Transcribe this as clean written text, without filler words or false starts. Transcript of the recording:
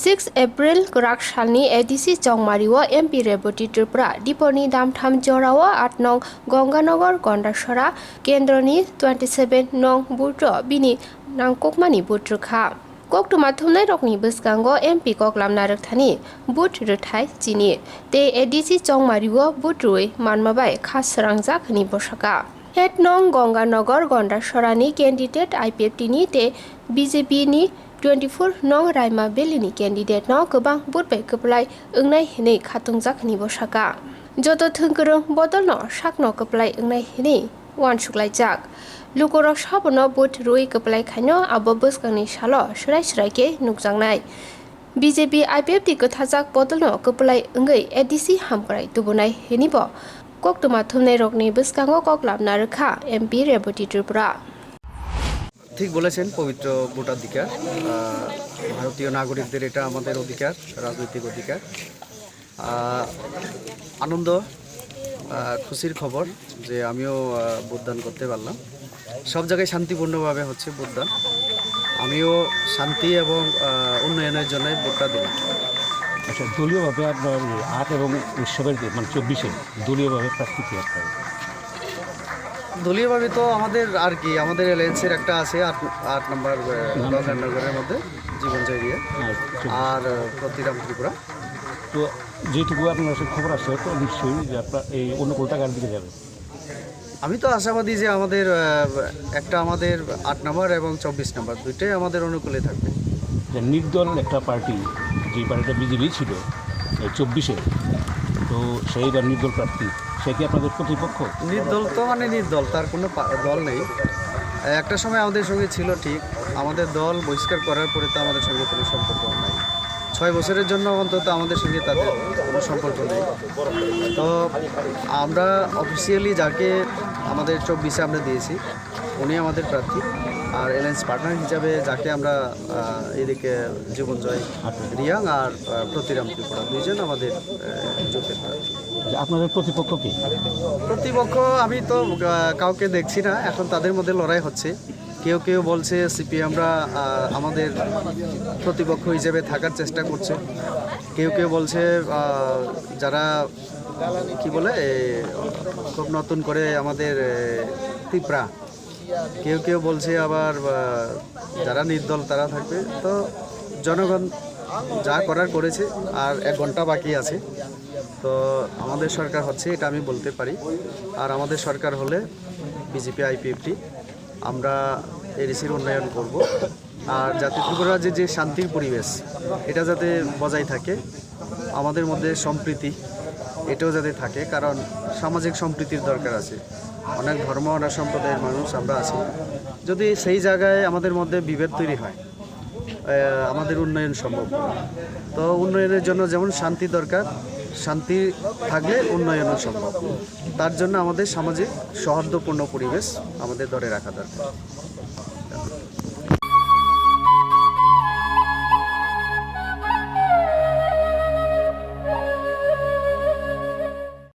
6 April Kurak Shalni ADC Chongmariwa MP Reboti Tripura Diponi Damtham Jorawa 8 nong Ganganagar Gandachera Kendroni 27 nong Butro Bini Nangkokmani Butrukha Kok tumathumnai rokni bwskango MP koklam narakthani but ruthai chini te ADC Chongmariwa butrui manmabai khasrangjak ni bosaka Het nong Ganganagar Gandachera candidate IPFT ni te BJP ni 24 nong Raima Belini candidate no gobang butbai koplai ungnai hinei khatungjak ni bosaka joto thungkurung bodol no sakno koplai ungnai hinei wanshuklai jak lukorok sabono but rui koplai khaino abo bwskangni salo srai ke nukjangnai BJP IPFT kothajak bodol no koplai ungai ADC hamkrai tubunai hinibo koktuma thumnai rokni bwskango koklamna Rikha MP Reboti Tripura ঠিক বলেছেন পবিত্র ভোটাধিকার ভারতীয় নাগরিকদের এটা আমাদের অধিকার রাজনৈতিক অধিকার আনন্দ খুশির খবর যে আমিও ভোটদান করতে পারলাম সব জায়গায় শান্তিপূর্ণভাবে হচ্ছে ভোটদান আমিও শান্তি এবং উন্নয়নের জন্য ভোটটা দিলাম আচ্ছা দলীয়ভাবে আপনার 8 এবং 19 মানে 24-এ দলীয়ভাবে প্রার্থী কি আপনার দলীয়ভাবে তো আমাদের আর কি আমাদের এলায়েন্সের একটা আছে 8 নম্বর গঙ্গানগরের মধ্যে জীবনজয় দিয়ে আর প্রতিরাম ত্রিপুরা তো যেটুকু আপনার খবর আছে তো নিশ্চয়ই যে আপনার এই অনুকূল টাকার দিকে যাবে আমি তো আশাবাদী যে আমাদের একটা আমাদের 8 নম্বর এবং 24 নম্বর দুইটাই আমাদের অনুকূলে থাকবে যে নির্দল একটা পার্টি যে পার্টিটা বিজেপি ছিল 24-এ তো সেইবার নির্দল প্রার্থী সে কি আপনাদের প্রতিপক্ষ নির্দল তো মানে নির্দল তার কোনো দল নেই একটা সময় আমাদের সঙ্গে ছিল ঠিক আমাদের দল বহিষ্কার করার পরে তো আমাদের সঙ্গে কোনো সম্পর্ক নাই 6 বছরের জন্য অন্তত আমাদের সঙ্গে তাদের কোনো সম্পর্ক নেই তো আমরা অফিসিয়ালি যাকে আমাদের 24-এ আমরা দিয়েছি উনি আমাদের প্রার্থী আর এলায়েন্স পার্টনার হিসাবে যাকে আমরা এদিকে জীবনজয় রিয়াং আর প্রতিরাম ত্রিপুরা দুইজন আমাদের জোটের প্রার্থী আপনাদের প্রতিপক্ষ কি প্রতিপক্ষ আমি তো কাউকে দেখছি না এখন তাদের মধ্যে লড়াই হচ্ছে কেউ বলছে সিপিএমরা আমাদের প্রতিপক্ষ হিসেবে থাকার চেষ্টা করছে কেউ বলছে যারা কি বলে খুব নতুন করে আমাদের ত্রিপুরা কেউ বলছে আবার যারা নির্দল তারা থাকবে তো জনগণ যা করার করেছে আর 1 ঘন্টা বাকি আছে তো আমাদের সরকার হচ্ছে এটা আমি বলতে পারি আর আমাদের সরকার হলে বিজেপি আইপিএফটি আমরা এডিসির উন্নয়ন করব আর যাতে ত্রিপুরা যে শান্তির পরিবেশ এটা যাতে বজায় থাকে আমাদের মধ্যে সম্প্রীতি এটাও যাতে থাকে কারণ সামাজিক সম্প্রীতির দরকার আছে অনেক ধর্ম অনেক সম্প্রদায়ের মানুষ আমরা আছি যদি সেই জায়গায় আমাদের মধ্যে বিভেদ তৈরি হয় আমাদের উন্নয়ন সম্ভব তো উন্নয়নের জন্য যেমন শান্তি দরকার শান্তি থাকলে উন্নয়নও সম্ভব তার জন্য আমাদের সামাজিক সৌহার্দ্যপূর্ণ পরিবেশ আমাদের ধরে রাখা দরকার